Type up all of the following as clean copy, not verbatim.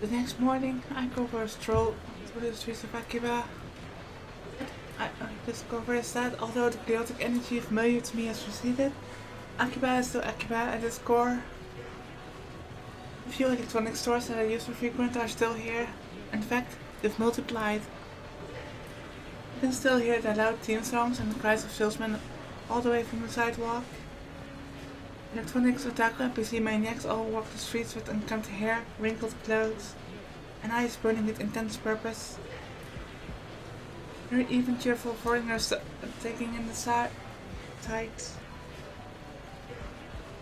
The next morning, I go for a stroll through the streets of Akiba. I discover is that although the chaotic energy familiar to me has receded, Akiba is still Akiba at its core. The few electronic stores that I used to frequent are still here. In fact, they've multiplied. You can still hear the loud theme songs and the cries of salesmen all the way from the sidewalk. Electronics, otaku, and PC maniacs all walk the streets with unkempt hair, wrinkled clothes, and eyes burning with intense purpose. There are even cheerful foreigners taking in the sights.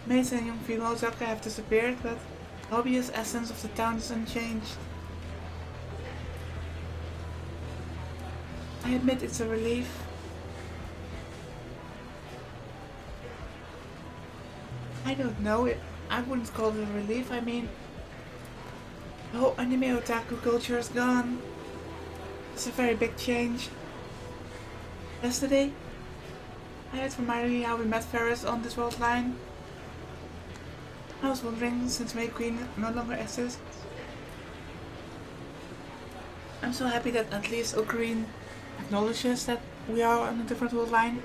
Maids and young female otaku have disappeared, but the obvious essence of the town is unchanged. I admit it's a relief. I don't know, I wouldn't call it a relief. I mean, the whole anime otaku culture is gone. It's a very big change. Yesterday, I heard from Mary how we met Ferris on this world line. I was wondering, since May Queen no longer exists. I'm so happy that at least Green acknowledges that we are on a different world line.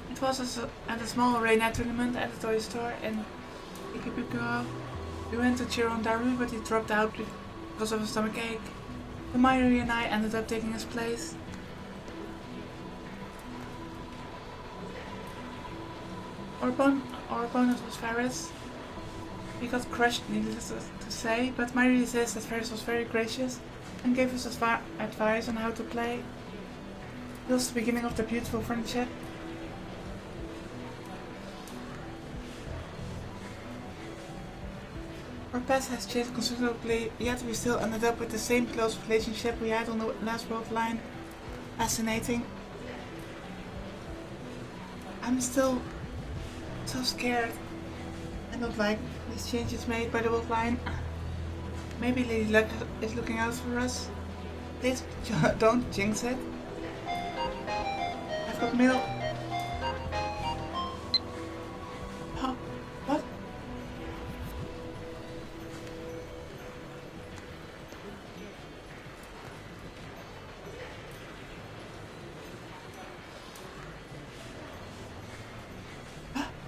It was at a small arena tournament at a toy store in Ikebukuro. We went to cheer on Daru, but he dropped out because of a stomachache. So Mayuri and I ended up taking his place. Our opponent was Ferris. We got crushed, needless to say, but Mayuri says that Ferris was very gracious and gave us advice on how to play. It was the beginning of the beautiful friendship. Our path has changed considerably, yet we still ended up with the same close relationship we had on the last world line. Fascinating. I'm still so scared. I don't like these changes made by the world line. Maybe Lady Luck is looking out for us. Please don't jinx it. I've got mail. Oh, what?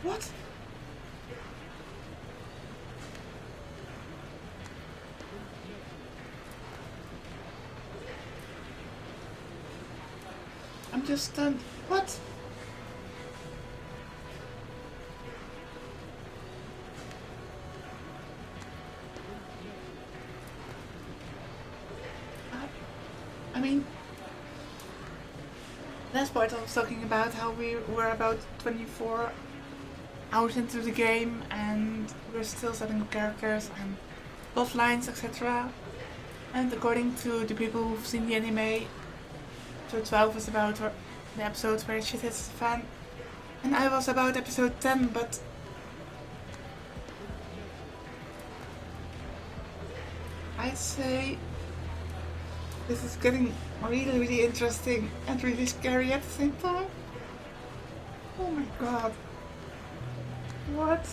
What? I'm just stunned. What? I mean, last part I was talking about how we were about 24 hours into the game and we're still setting up characters and plot lines, etc. And according to the people who've seen the anime, episode 12 is about the episode where shit hits the fan. And I was about episode 10, but I'd say this is getting really, really interesting and really scary at the same time. Oh my god. What?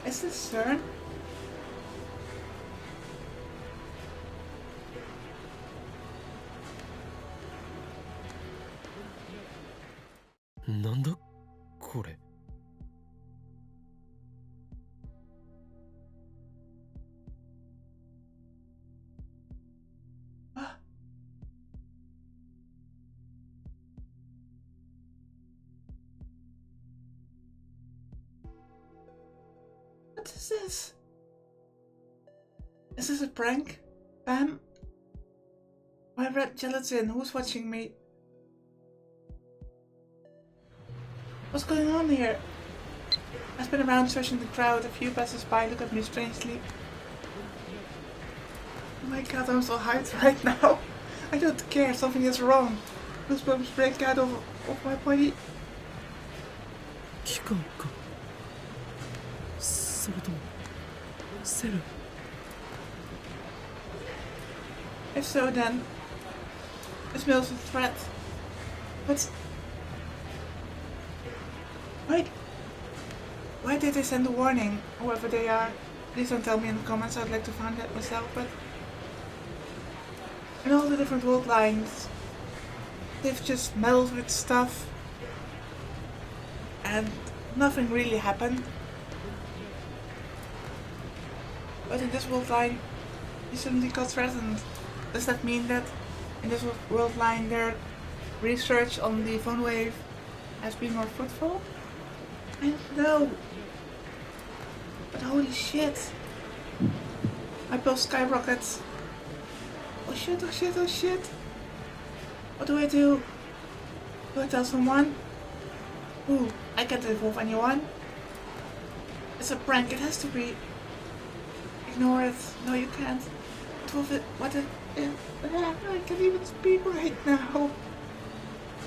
Is this CERN? Nanda? これ What is this? Is this a prank? Pam? My red gelatin, who's watching me? What's going on here? I spin around searching the crowd. A few passers-by look at me strangely. Oh my god, I'm so hyped right now. I don't care, something is wrong. Goosebumps break out of my body. 期間かそれともセル If so, then it smells a threat. But Why did they send a warning? Whoever they are. Please don't tell me in the comments, I'd like to find that myself, but... In all the different world lines, they've just meddled with stuff. And nothing really happened. But in this world line, he suddenly got threatened. Does that mean that in this world line their research on the phone wave has been more fruitful? I don't know. But holy shit. My pulse skyrockets. Oh shit, oh shit, oh shit. What do I do? Do I tell someone? Ooh, I can't involve anyone. It's a prank, it has to be. Ignore it. No, you can't. What if I can't even speak right now.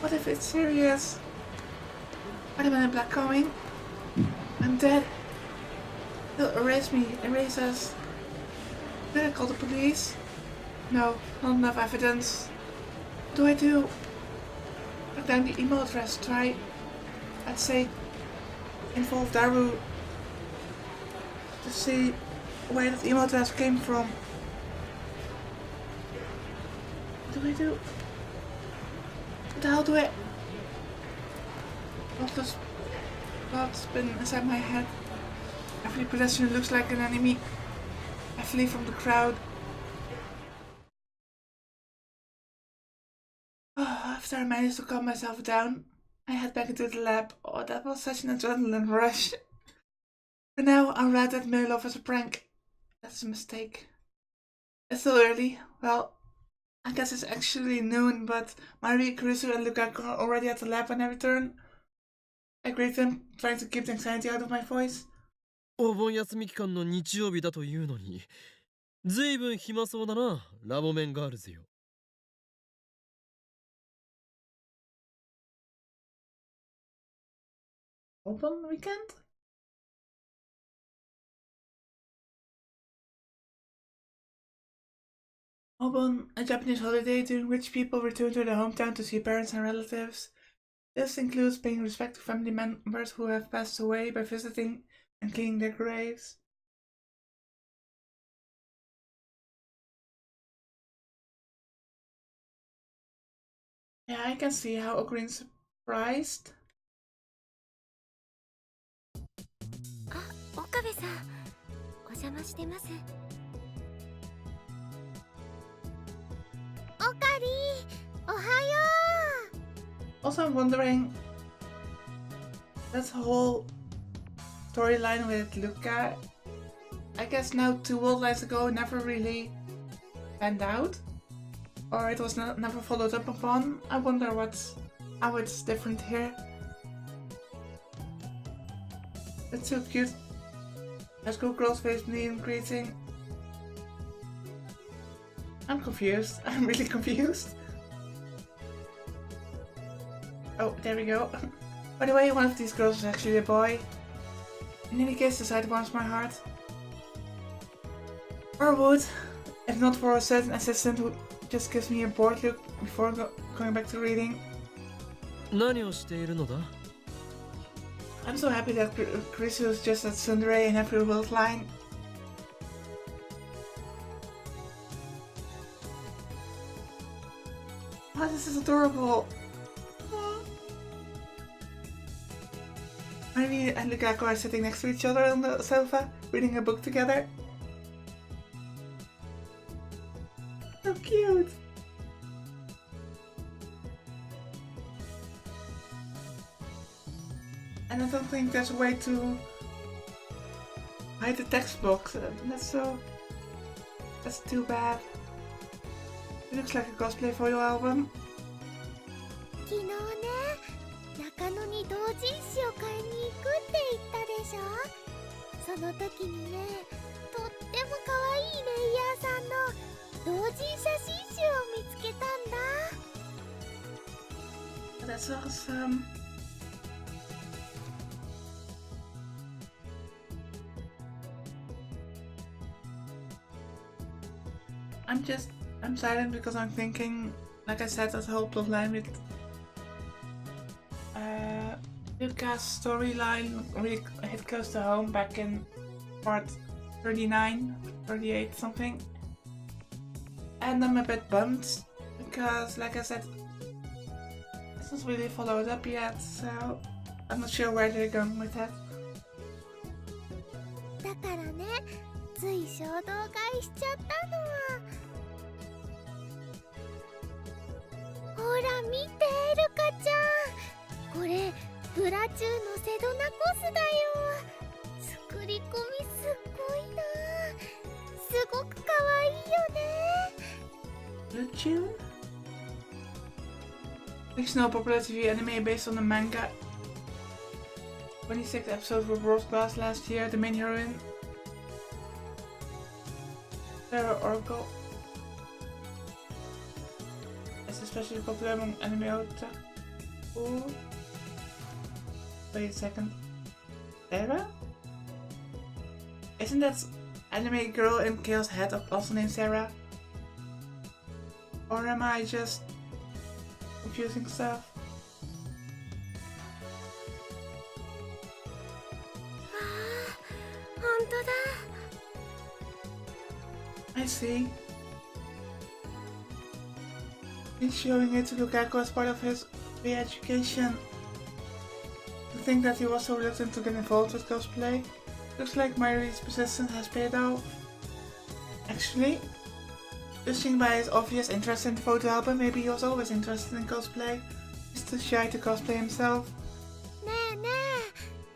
What if it's serious? Are the men in black coming? I'm dead. They'll erase me, erase us. Did I call the police? No, not enough evidence. What do I do? Write down the email address, try. I'd say involve Daru to see where that email address came from. What do I do? What the hell do I... What's been inside my head? Every pedestrian looks like an enemy. I flee from the crowd. After I managed to calm myself down, I head back into the lab. Oh, that was such an adrenaline rush. For now, I'll write that mail off as a prank. That's a mistake. It's still early. Well, I guess it's actually noon, but Mari, Kurisu, and Lukaku are already at the lab when I return. I greet them, trying to keep the anxiety out of my voice. お盆休み期間の日曜日だというのに、ずいぶん暇そうだな、ラボメンガールズよ。Open weekend? Obon, a Japanese holiday during which people return to their hometown to see parents and relatives. This includes paying respect to family members who have passed away by visiting and cleaning their graves. Yeah, I can see how Okabe's surprised. あ、岡部さん、お邪魔してます。おかり、おはよう。 Also, I'm wondering, that whole storyline with Luca, I guess now 2 world lines ago, never really panned out, or it was never followed up upon. I wonder how it's different here. It's so cute. Let's go, girls face me in greeting. I'm confused. I'm really confused. Oh, there we go. By the way, one of these girls is actually a boy. In any case, the sight warms my heart. Or would, if not for a certain assistant who just gives me a bored look before going back to reading. 何をしているのだ? I'm so happy that Kurisu is just at tsundere in every world line. Oh, this is adorable. Marie and Lukaku are sitting next to each other on the sofa, reading a book together. So cute! And I don't think there's a way to hide the text box. That's too bad. It looks like a cosplay photo album. 昨日ね、中野に同人誌を買いに行くって言ったでしょ。その時にね、とっても可愛いレイヤーさんの同人写真集を見つけたんだ。 That's awesome. I'm silent because I'm thinking, like I said, that whole plotline with Luca's storyline really hit close to home back in part 39, 38 something. And I'm a bit bummed because, like I said, it's not really followed up yet, so I'm not sure where they're going with that. だからね、つい衝動買いしちゃったのは。ほら見て、ルカちゃん、これブラチューのセドナコスだよ。作り込みすっごいな。すごくかわいいよね。 Blue Fictional popular TV anime based on the manga. 26 episodes were broadcast last year. The main heroine, Sarah Oracle, is especially popular among anime otaku. Wait a second. Sarah? Isn't that anime girl in Chaos Head also named Sarah? Or am I just confusing stuff? I see. He's showing it to Lukaku as part of his re-education. To think that he was so reluctant to get involved with cosplay. Looks like Myri's persistence has paid off. Actually, judging by his obvious interest in the photo album, maybe he was always interested in cosplay. He's too shy to cosplay himself. ねえねえ、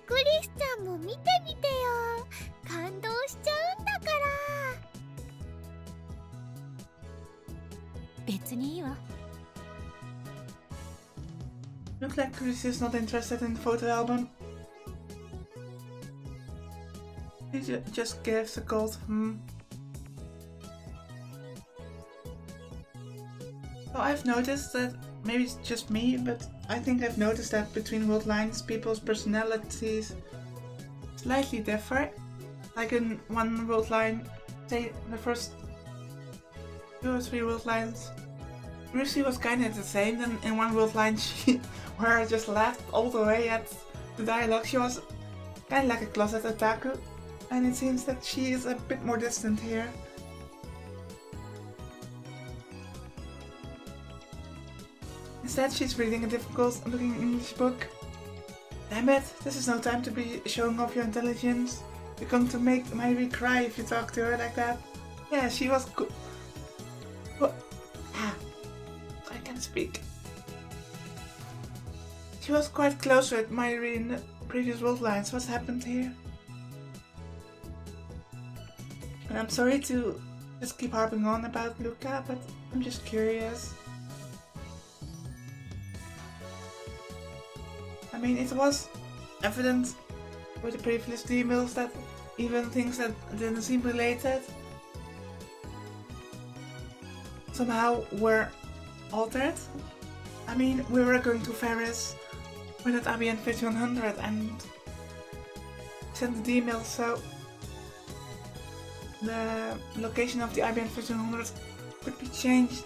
クリスちゃんも見てみてよ。感動しちゃうんだから。別にいいわ。Looks like Chris is not interested in the photo album. He just gives a cold So I've noticed that, maybe it's just me, but I think I've noticed that between world lines people's personalities slightly differ. Like in one world line, say the first 2 or 3 world lines, Lucy was kind of the same. Then in one world line, where I just laughed all the way at the dialogue, she was kind of like a closet otaku, and it seems that she is a bit more distant here. Instead, she's reading a difficult-looking English book. Damn it, this is no time to be showing off your intelligence. You're going to make Myri cry if you talk to her like that. Yeah, she was good. I can't speak. She was quite close with Myri in the previous world lines. What's happened here? And I'm sorry to just keep harping on about Luca, but I'm just curious. I mean, it was evident with the previous emails that even things that didn't seem related somehow were altered. I mean, we were going to Paris with that IBM 5100 and sent the email, so the location of the IBM 5100 could be changed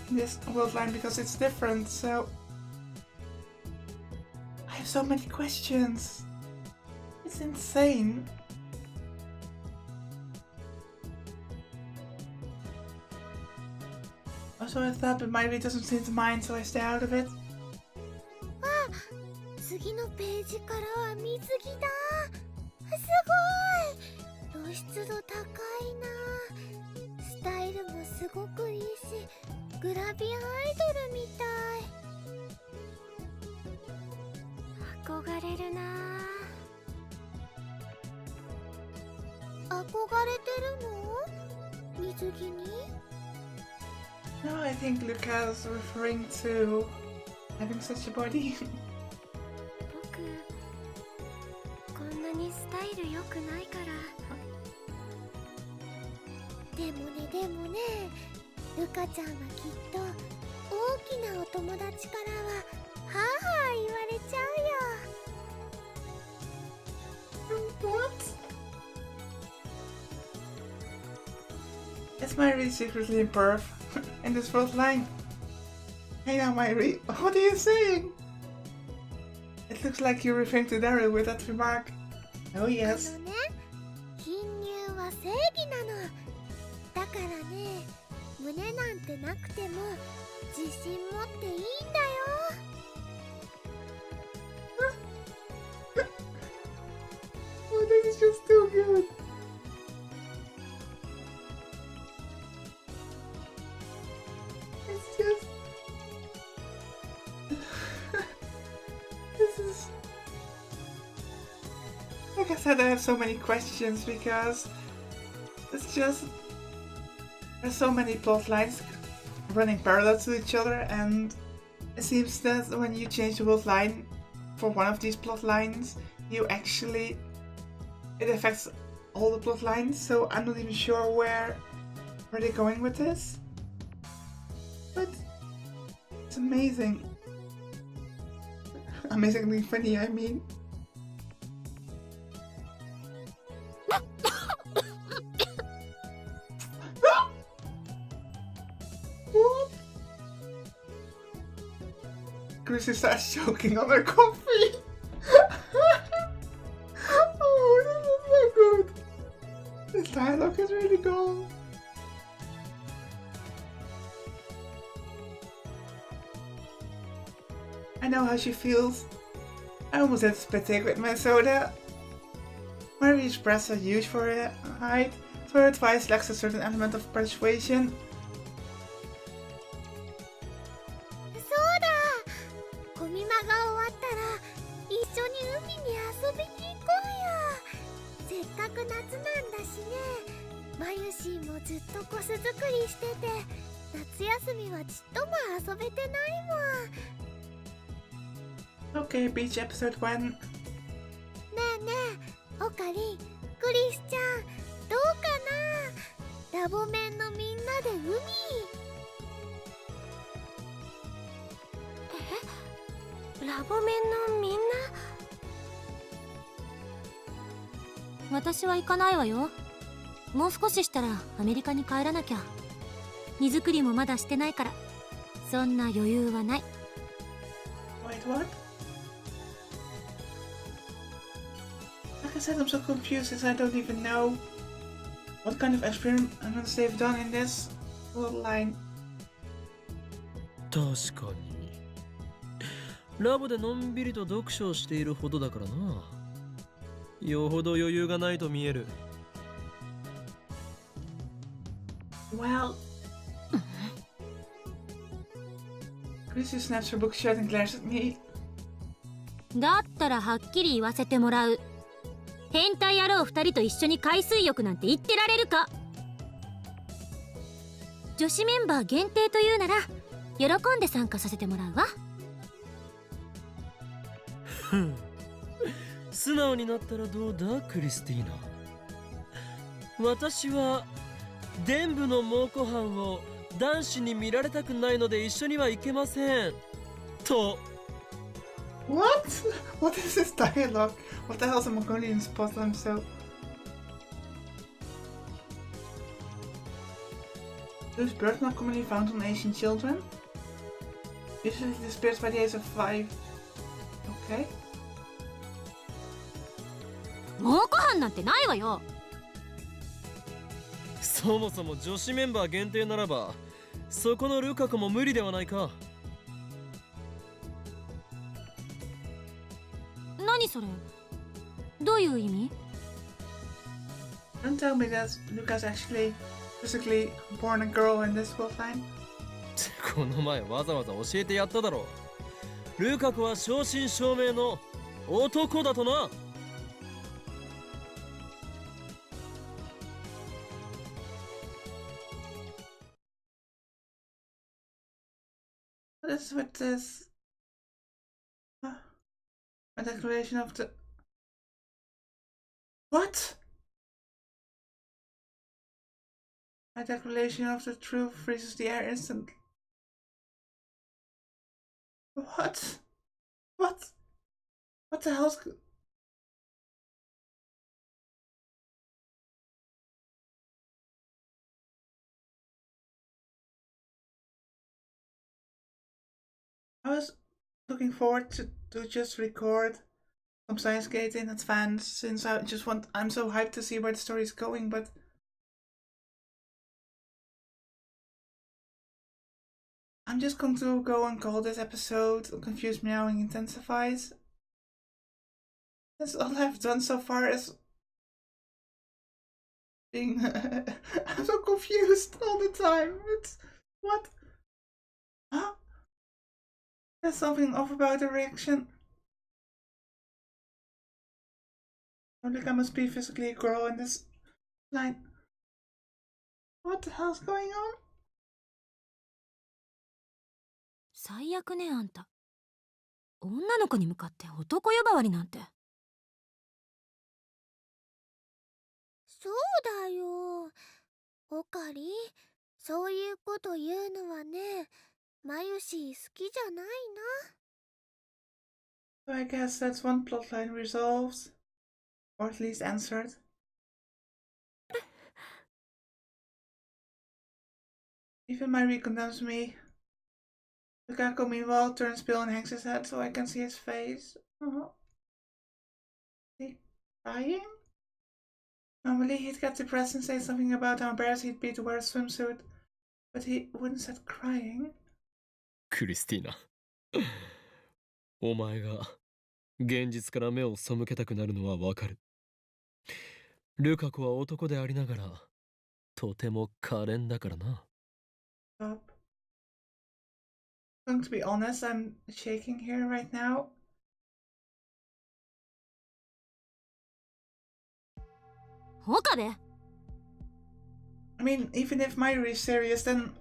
in this world line because it's different, so I have so many questions. It's insane. Also, I thought, but Myri doesn't seem to mind, so I stay out of it. 次のページからは水着だ。すごい。露出度高いな。スタイルもすごくいいし、グラビアアイドルみたい。憧れるな。憧れてるの？水着に？ No, I think Luca is referring to having such a body. 僕、こんなにスタイル良くないから。でもね、ルカちゃんはきっと大きなお友達からははぁはぁ言われちゃうよ。What? Is Myri secretly in perv in this world line? Hey now, Myri, what are you saying? It looks like you're referring to Daryl with that remark. Oh あ yes. のね、貧乳は正義なの。だからね、胸なんてなくても自信持っていいんだよ。Oh, this is just too good. It's just... This is... Like I said, I have so many questions because it's just... There's so many plot lines running parallel to each other, and it seems that when you change the plot line for one of these plot lines, you actually... It affects all the plot lines, so I'm not even sure where they're going with this. But it's amazing. Amazingly funny, I mean. What? Chrissy starts choking on her coffee. Oh, this is so good. This dialogue is really gone. I know how she feels. I almost had to spit take with my soda. Marie's breasts are huge for her height, so her advice lacks a certain element of persuasion. そうだ。コミマが終わったら一緒に海に遊びに行こうよ。せっかく夏なんだしね。マユシーもずっとコス作りしてて、夏休みはちっとも遊べてないもん。Okay, beach episode 1. ねえねえ、オカリン、クリスちゃん、どうかな。ラボメンのみんなで海。ラボメンのみんな。私は行かないわよ。もう少ししたらアメリカに帰らなきゃ。荷造りもまだしてないから、そんな余裕はない。Wait, what? Like I said, I'm so confused since I don't even know what kind of experiments they've done in this little line. 確かにラボでのんびりと読書をしているほどだからな。よほど余裕がないと見える。Well... Chrissy snaps her book shut and glares at me. だったらはっきり言わせてもらう。変態野郎2人と一緒に海水浴なんて言ってられるか。女子メンバー限定というなら喜んで参加させてもらうわ。ふん素直になったらどうだクリスティーナ。私は伝部の猛虎犯を男子に見られたくないので一緒には行けませんと。 What? What is this dialogue? What the hell is a Mongolian spot? I'm so... Those birds not commonly found on Asian children? Usually disappears by the age of 5. Okay. 猛虎犯なんてないわよ。そもそも女子メンバー限定ならばそこのルカ子も無理ではないか。何それ、どういう意味？ Don't tell me that Luca's actually physically born a girl in this plotline. この前わざわざ教えてやっただろう。ルカ子は正真正銘の男だとな。What is with this? A declaration of the... What? A declaration of the truth freezes the air instantly. What? What? What the hell's... How is looking forward to just record some Steins Gate in advance, since I'm so hyped to see where the story is going, but I'm just going to go and call this episode Confused Meowing Intensifies. That's all I've done so far is being I'm so confused all the time. It's what? Huh? There's something off about the reaction. I think I must be physically a girl in this line. What the hell's going on? 最悪ね、あんた。女の子に向かって男呼ばわりなんて。そうだよ。オカリ、そういうこと言うのはね、マユシ好きじゃないな。 So I guess that's one plotline resolved, or at least answered. Even Marie condemns me. Lukaku meanwhile turns pale and hangs his head so I can see his face. Oh. Is he crying? Normally he'd get depressed and say something about how embarrassed he'd be to wear a swimsuit, but he wouldn't start crying. クリスティーナお前が現実から目を背けたくなるのはわかる。ルカ子は男でありながらとても可憐だからな。Stop. Going to be honest, I'm shaking here right now. Okabe? I mean, even if Mayuri is serious, then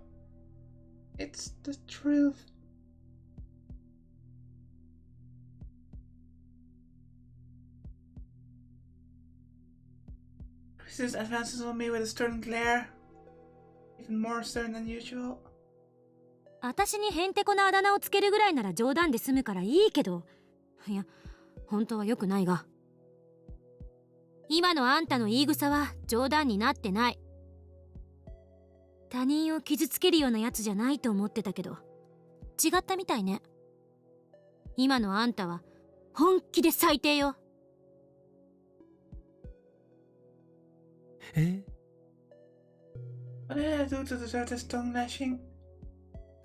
it's the truth. Chris advances on me with a stern glare, even more stern than usual. 私にヘンテコなあだ名をつけるぐらいなら冗談で済むからいいけど、いや、本当は良くないが。今のあんたの言い草は冗談になってない。他人を傷つけるようなやつじゃないと思ってたけど、違ったみたいね。今のあんたは本気で最低よ。え？ What did I do to deserve this tongue lashing?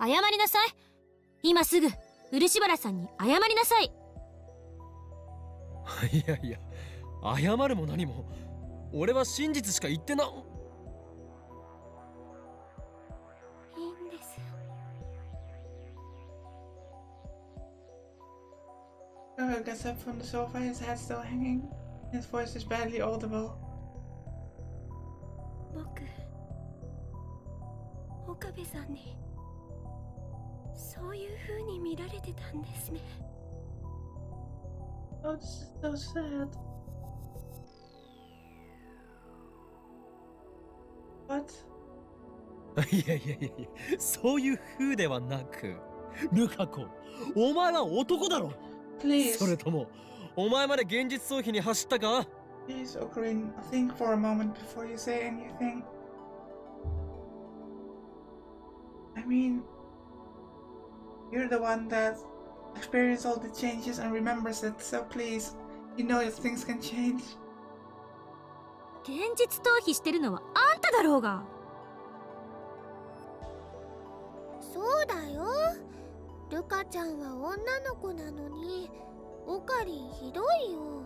謝りなさい。今すぐ漆原さんに謝りなさい。いやいや、謝るも何も。俺は真実しか言ってな。いいんです。Kuro gets up from the sofa, his head still hanging. His voice is barely audible. 僕、岡部さんにそういう風に見られてたんですね。Oh, this is so sad. What? いやいやいやいや、そういう風ではなく、ルカ子、お前は男だろ。Please. それとも、お前まで現実逃避に走ったか？ Please, Ocarina, think for a moment before you say anything. I mean, you're the one that experienced all the changes and remembers it, so please, you know that things can change. 現実逃避してるのはあんただろうが。そうだよ。ルカちゃんは女の子なのに、オカリンひどいよ。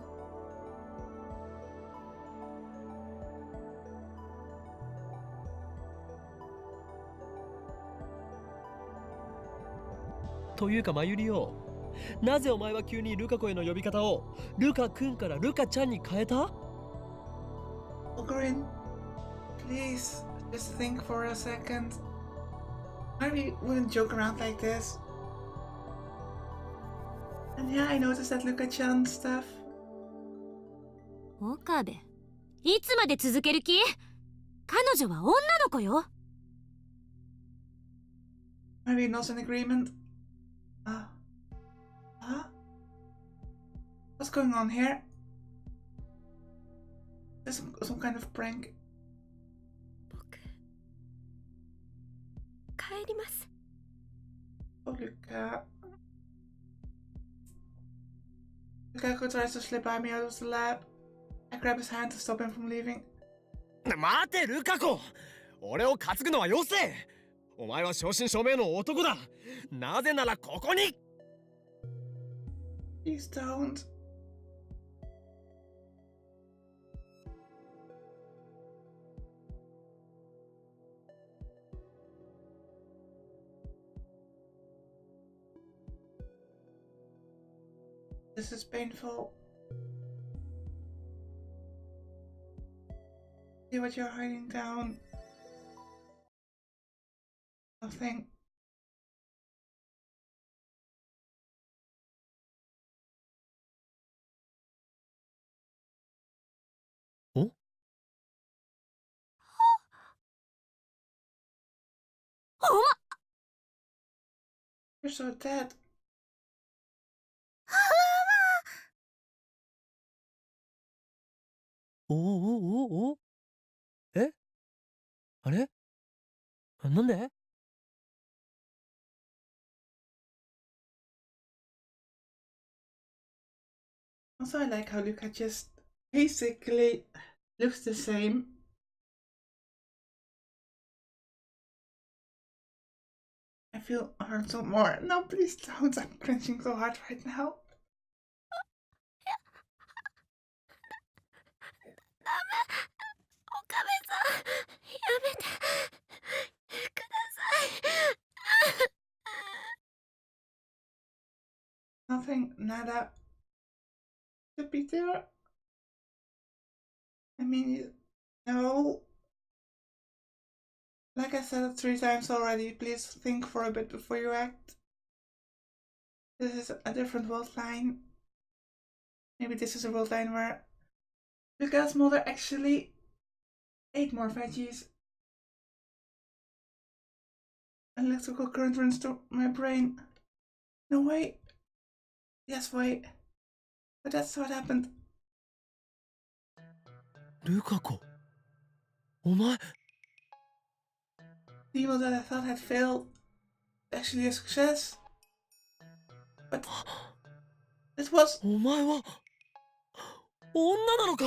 というかマユリよ、なぜお前は急にルカ子への呼び方をルカ君からルカちゃんに変えた？ Ocarina, please, just think for a second. I wouldn't joke around like this. And yeah, I noticed that Luka-chan stuff. 岡部、いつまで続ける気？彼女は女の子よ。Maybe not in agreement. Huh? What's going on here? Is this some kind of prank? 僕、帰ります。Oh, Luka. Lukaku tries to slip by me out of the lab. I grab his hand to stop him from leaving. 待てルカ子、俺を担ぐのはよせ。お前は正真正銘の男だ。なぜならここに。 Please don't. This is painful. See what you're hiding down. Nothing. Oh? You're so dead. おおおおえあれなんで Also, I like how Luca just basically looks the same. I feel hurt so more. No, please don't. I'm cringing so hard right now. 岡部さん、やめてください。 Nothing, nada. Should be there. I mean, no. Like I said it 3 times already, please think for a bit before you act. This is a different world line. Maybe this is a world line where Luca's mother actually ate more veggies. Electrical current runs through my brain. No, wait. Yes, wait. But that's what happened. ルカ子、お前。 The evil that I thought had failed is actually a success. But it was. お前は女なのか。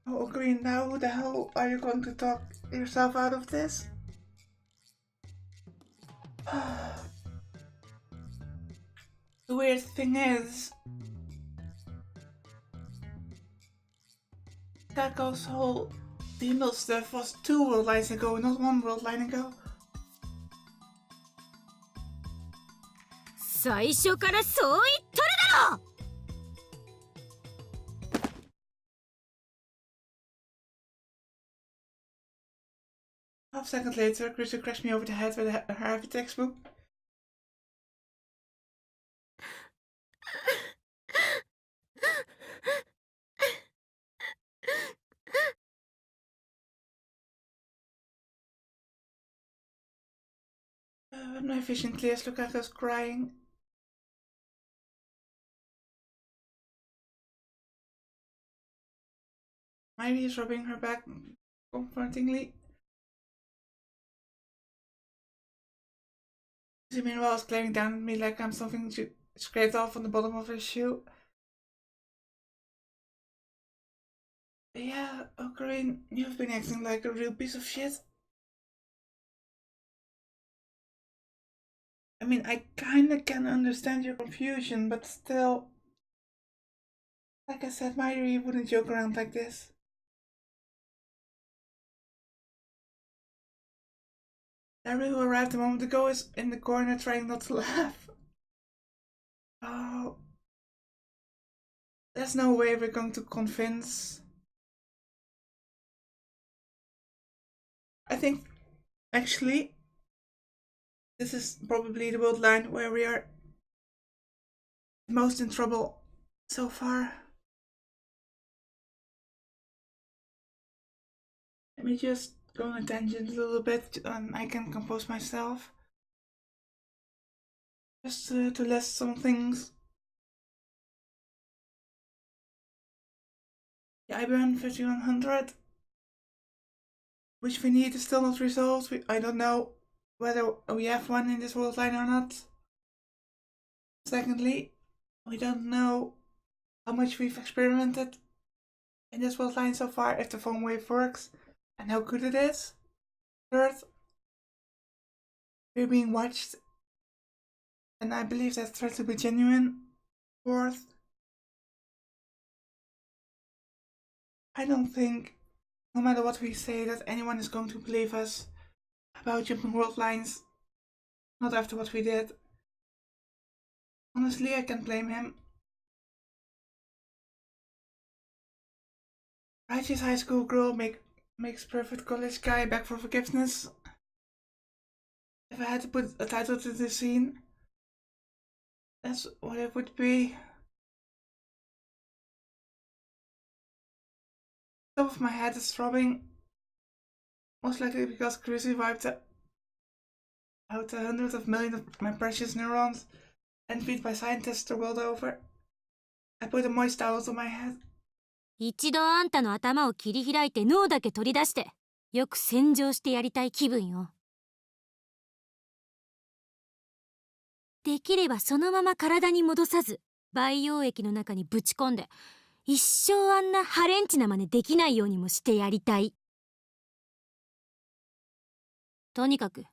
Oh, Green, now who the hell are you going to talk yourself out of this? The weird thing is, Kako's whole female stuff was 2 world lines ago, not 1 world line ago. 最初からそう言っとるだろ。 Half second later, Krista crashed me over the head with her heavy textbook. When my vision clears, Lukaku's crying. Ivy is rubbing her back comfortingly. She meanwhile is glaring down at me like I'm something she scraped off on the bottom of her shoe. Yeah, Ocarine, you've been acting like a real piece of shit. I mean, I kinda can understand your confusion, but still. Like I said, Mayuri wouldn't joke around like this. Larry, who arrived a moment ago, is in the corner trying not to laugh. Oh. There's no way we're going to convince. I think, actually, this is probably the world line where we are most in trouble so far. Let me just go on a tangent a little bit and I can compose myself. Just to list some things. The IBAN 5100, which we need is still not resolved. I don't know whether we have one in this world line or not. Secondly, we don't know how much we've experimented in this world line so far, if the foam wave works, and how good it is. Third, we're being watched, and I believe that threat to be genuine. Fourth, I don't think, no matter what we say, that anyone is going to believe us about jumping world lines. Not after what we did. Honestly, I can't blame him. Righteous high school girl makes perfect college guy beg for forgiveness. If I had to put a title to this scene, that's what it would be. The top of my head is throbbing. Most likely because Cruzy wiped out 100 of millions of my precious neurons, envied by scientists the world over. I put a moist towel on my head. 一度あんたの頭を切り開いて脳だけ取り出してよく洗浄してやりたい気分よ。できればそのまま体に戻さず培養液の中にぶち込んで一生あんなハレンチな真似できないようにもしてやりたい。とにかく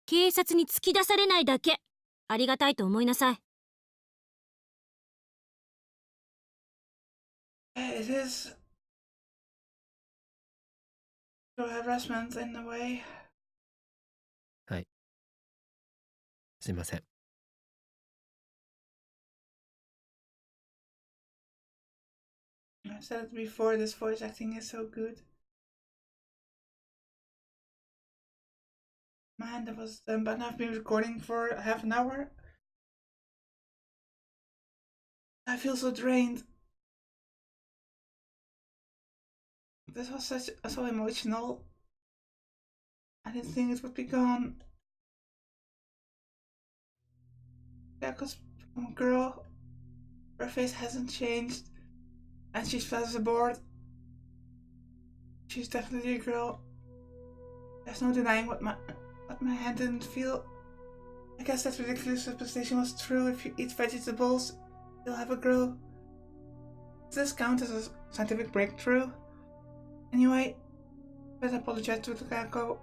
警察に突き出されないだけありがたいと思いなさい。It is harassment in a way. はい。すいません。I said it before, this voice acting is so good. Man, that was done, but I've been recording for half an hour. I feel so drained. This was so emotional. I didn't think it would be gone. Yeah, cause I'm a girl. Her face hasn't changed. And she's flat as a board. She's definitely a girl. There's no denying what my hand didn't feel. I guess that ridiculous superstition was true. If you eat vegetables, you'll have a girl. Does this count as a scientific breakthrough? Anyway, let's apologize to the Kako.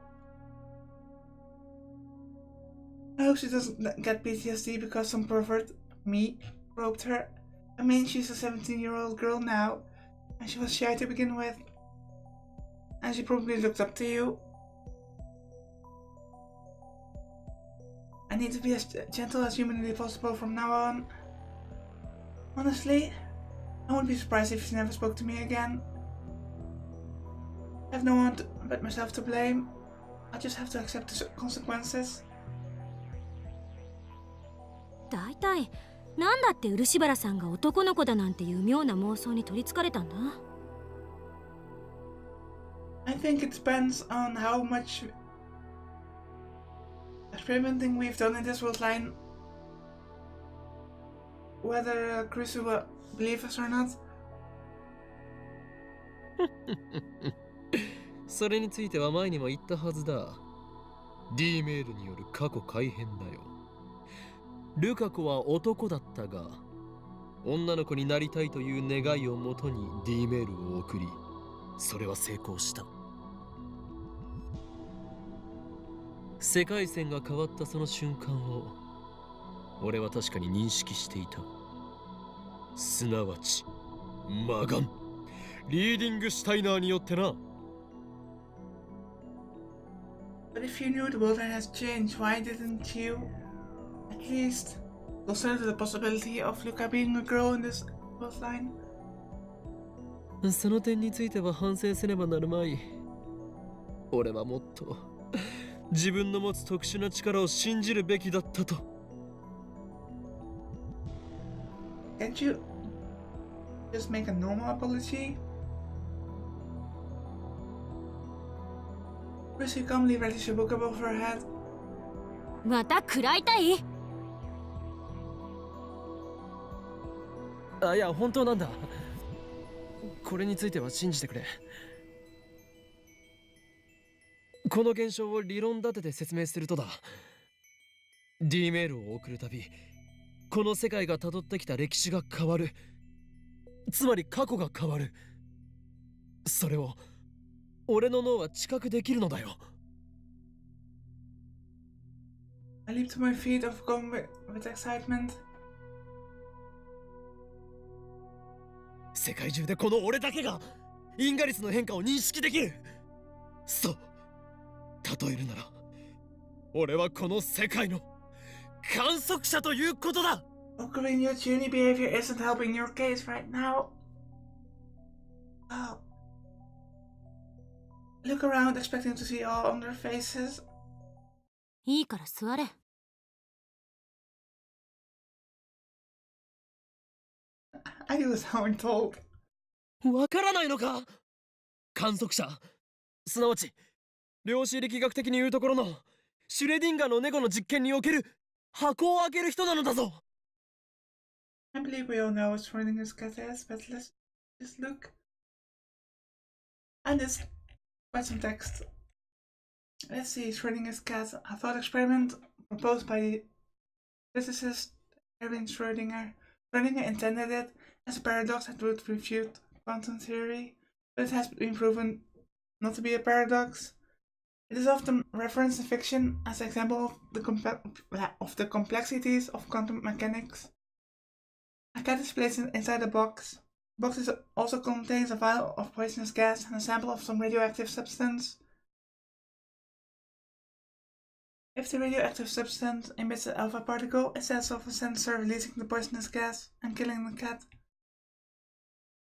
I hope she doesn't get PTSD because some pervert, me, roped her. I mean, she's a 17-year-old girl now, and she was shy to begin with. And she probably looked up to you. I need to be as gentle as humanly possible from now on. Honestly, I wouldn't be surprised if she never spoke to me again. I have no one but myself to blame. I just have to accept the consequences. だいたいなんだって漆原さんが男の子だなんていう妙な妄想に取りつかれたんだ。I think it depends on how much experimenting we've done in this world line. Whether Chris will believe us or not. それについては前にも言ったはずだ。D メールによる過去改変だよ。ルカ子は男だったが、女の子になりたいという願いをもとに D メールを送り、それは成功した。世界線が変わったその瞬間を、俺は確かに認識していた。すなわち、魔眼、リーディングシュタイナーによってな。But if you knew the world line has changed, why didn't you at least consider the possibility of Luca being a girl in this world line? その点については反省せねばなるまい。俺はもっと自分の持つ特殊な力を信じるべきだったと。Can't you just make a normal apology? Chrissy calmly readies a book above her head. また食らいたい？あ、いや、本当なんだ。これについては信じてくれ。この現象を理論立てて説明するとだ。D メールを送るたび、この世界が辿ってきた歴史が変わる。つまり過去が変わる。それを俺の脳は知覚できるのだよ。I leap to my feet, overcome with excitement. 世界中でこの俺だけがインガリスの変化を認識できる。そう、例えるなら俺はこの世界の観測者ということだ。 Okabe, your tuny behavior isn't helping your case right now. Oh. Look around, expecting to see all on their faces. いいから座れ。I do as I'm told. わからないのか。観測者、すなわち量子力学的に言うところのシュレディンガーの猫の実験における箱を開ける人なのだぞ。I believe we all know what Schrodinger's cat is, but let's just look. And this, quite some text. Let's see, Schrodinger's cat, a thought experiment proposed by the physicist Erwin Schrödinger. Schrödinger intended it as a paradox that would refute quantum theory, but it has been proven not to be a paradox. It is often referenced in fiction as an example of the complexities of quantum mechanics. A cat is placed inside a box. The box also contains a vial of poisonous gas and a sample of some radioactive substance. If the radioactive substance emits an alpha particle, it sets off a sensor releasing the poisonous gas and killing the cat.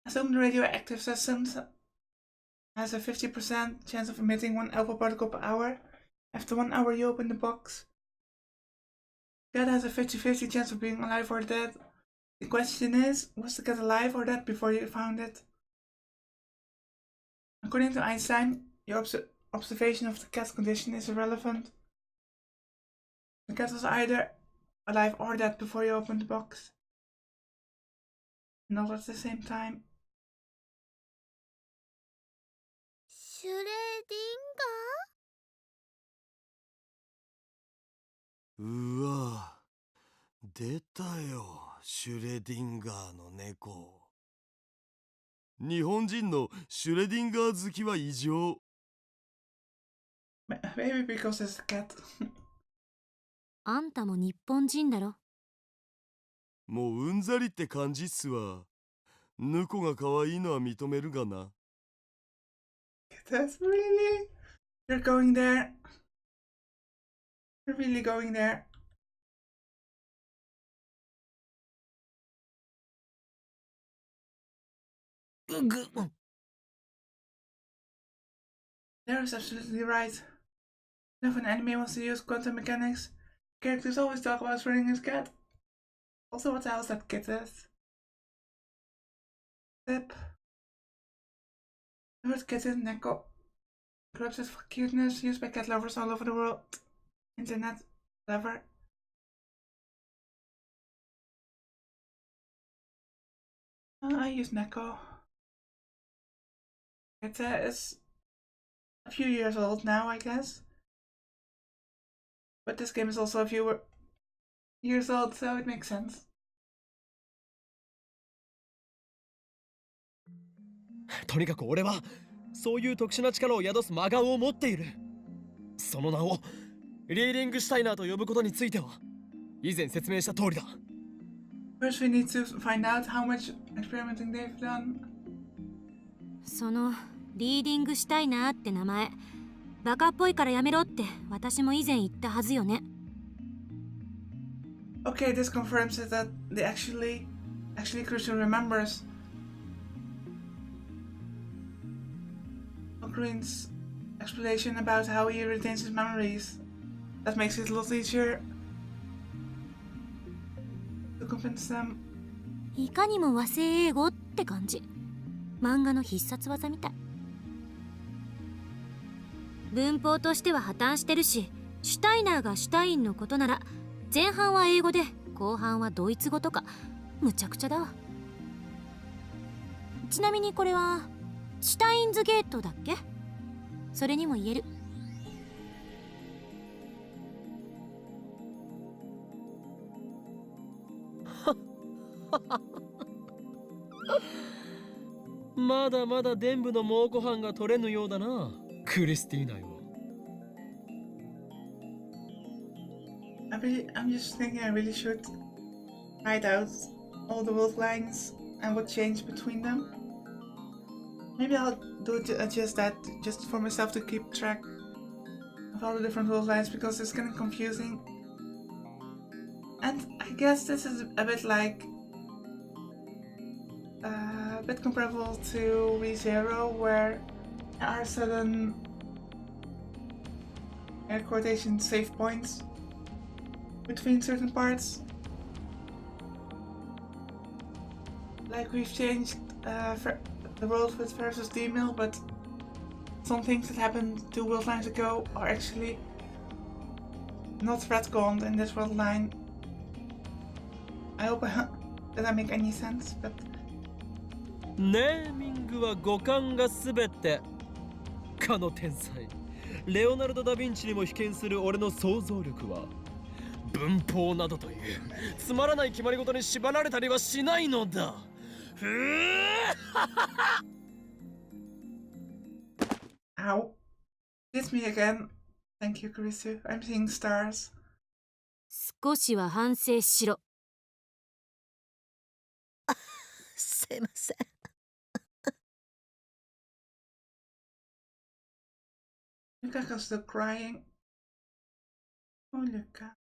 Assume the radioactive substance has a 50% chance of emitting 1 alpha particle per hour. After 1 hour you open the box. The cat has a 50-50 chance of being alive or dead. The question is, was the cat alive or dead before you found it? According to Einstein, your observation of the cat's condition is irrelevant. The cat was either alive or dead before you opened the box. Not at the same time. シュレディンガー。うわ、出たよ、シュレディンガーの猫。日本人のシュレディンガー好きは異常。Maybe because it's a cat. あんたも日本人だろ。もううんざりって感じっすわ。猫が可愛いのは認めるがな。That's really... You're going there. You're really going there. Daryl's absolutely right. If an anime wants to use quantum mechanics, characters always talk about running his cat. Also, what the hell is that kid is? Tip. The word kitten, neko. Corrupted for cuteness, used by cat lovers all over the world. Internet, whatever. I use Neko. It is a few years old now, I guess. But this game is also a few years old, so it makes sense. とにかく俺はそういう特殊な力を宿す真顔を持っている。その名をリーディングシュタイナーと呼ぶことについては以前説明した通りだ。First we need to find out how much experimenting they've done. そのリーディングシュタイナーって名前、バカっぽいからやめろって私も以前言ったはずよね。Okay, this confirms it that they actually Crucial remembers Green's explanation about how he retains his memories. That makes it a lot easier to convince them. いかにも和製英語って感じ。漫画の必殺技みたい。文法としては破綻してるし、シュタイナーがシュタインのことなら前半は英語で後半はドイツ語とかむちゃくちゃだわ。ちなみにこれはシュタインズゲートだっけ？それにも言える。まだまだ伝部の蒙古藩が取れぬようだな、クリスティーナよ。I'm just thinking I really should write out all the world lines and what changed between them. Maybe I'll do just that, just for myself to keep track of all the different world lines, because it's kind of confusing. And I guess this is a bit like a bit comparable to ReZero, where there are certain air quotation save points between certain parts. Like we've changed the world with versus D-Mill, but some things that happened 2 world lines ago are actually not retconned in this world line. I hope that I make any sense, but... ネーミングは五感がすべて。かの天才レオナルド・ダ・ヴィンチにも被験する俺の想像力は、文法などというつまらない決まり事に縛られたりはしないのだ。Ow. It's me again. Thank you, Karisu. I'm seeing stars. 少しは反省しろ。すいません。Lucas still crying. Oh, Luca.